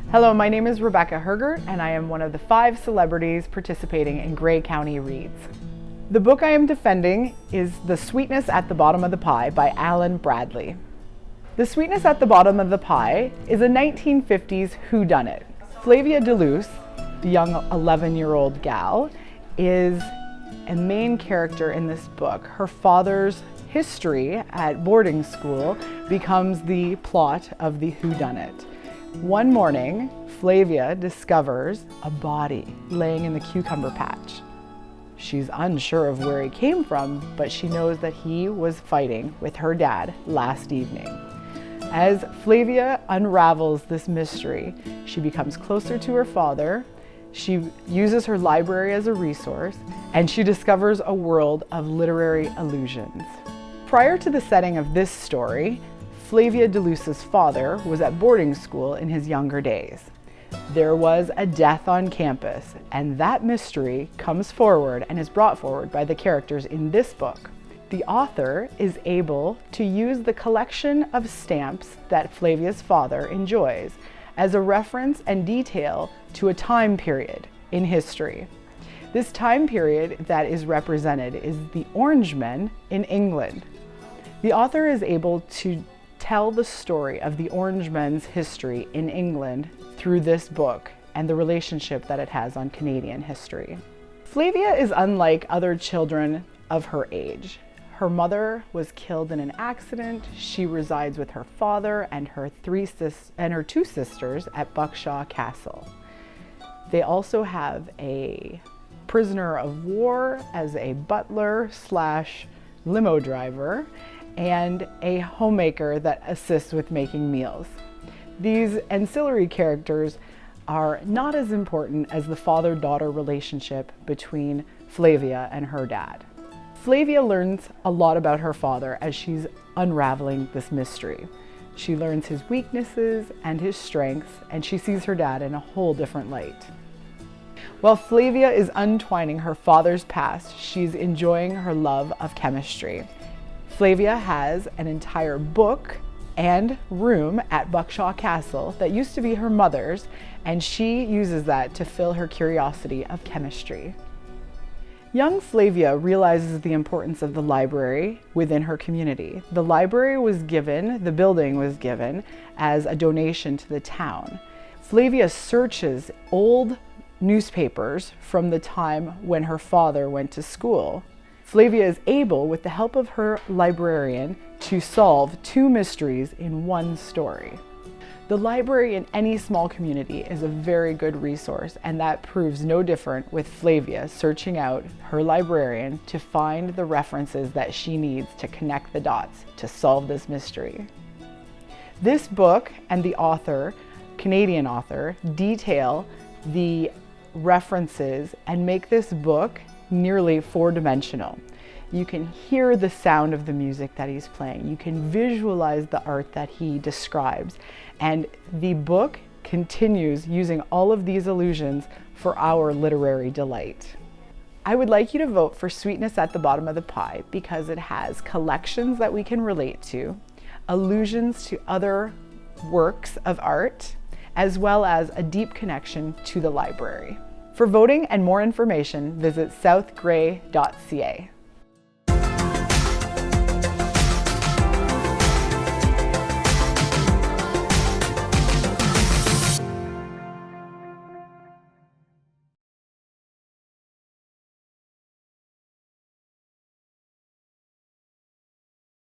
Hello, my name is Rebecca Hergert, and I am one of the 5 celebrities participating in Grey County Reads. The book I am defending is The Sweetness at the Bottom of the Pie by Alan Bradley. The Sweetness at the Bottom of the Pie is a 1950s whodunit. Flavia DeLuce, the young 11-year-old gal, is a main character in this book. Her father's history at boarding school becomes the plot of the whodunit. One morning, Flavia discovers a body laying in the cucumber patch. She's unsure of where he came from, but she knows that he was fighting with her dad last evening. As Flavia unravels this mystery, she becomes closer to her father, she uses her library as a resource, and she discovers a world of literary illusions. Prior to the setting of this story, Flavia DeLuce's father was at boarding school in his younger days. There was a death on campus, and that mystery comes forward and is brought forward by the characters in this book. The author is able to use the collection of stamps that Flavia's father enjoys as a reference and detail to a time period in history. This time period that is represented is the Orangemen in England. The author is able to tell the story of the Orangemen's history in England through this book and the relationship that it has on Canadian history. Flavia is unlike other children of her age. Her mother was killed in an accident. She resides with her father and her 2 sisters at Buckshaw Castle. They also have a prisoner of war as a butler / limo driver, and a homemaker that assists with making meals. These ancillary characters are not as important as the father-daughter relationship between Flavia and her dad. Flavia learns a lot about her father as she's unraveling this mystery. She learns his weaknesses and his strengths, and she sees her dad in a whole different light. While Flavia is untwining her father's past, she's enjoying her love of chemistry. Flavia has an entire book and room at Buckshaw Castle that used to be her mother's, and she uses that to fill her curiosity of chemistry. Young Flavia realizes the importance of the library within her community. The building was given as a donation to the town. Flavia searches old newspapers from the time when her father went to school. Flavia is able, with the help of her librarian, to solve 2 mysteries in one story. The library in any small community is a very good resource, and that proves no different with Flavia searching out her librarian to find the references that she needs to connect the dots to solve this mystery. This book and the author, Canadian author, detail the references and make this book nearly 4-dimensional. You can hear the sound of the music that he's playing. You can visualize the art that he describes. And the book continues using all of these illusions for our literary delight. I would like you to vote for Sweetness at the Bottom of the Pie because it has collections that we can relate to, allusions to other works of art, as well as a deep connection to the library. For voting and more information, visit southgrey.ca.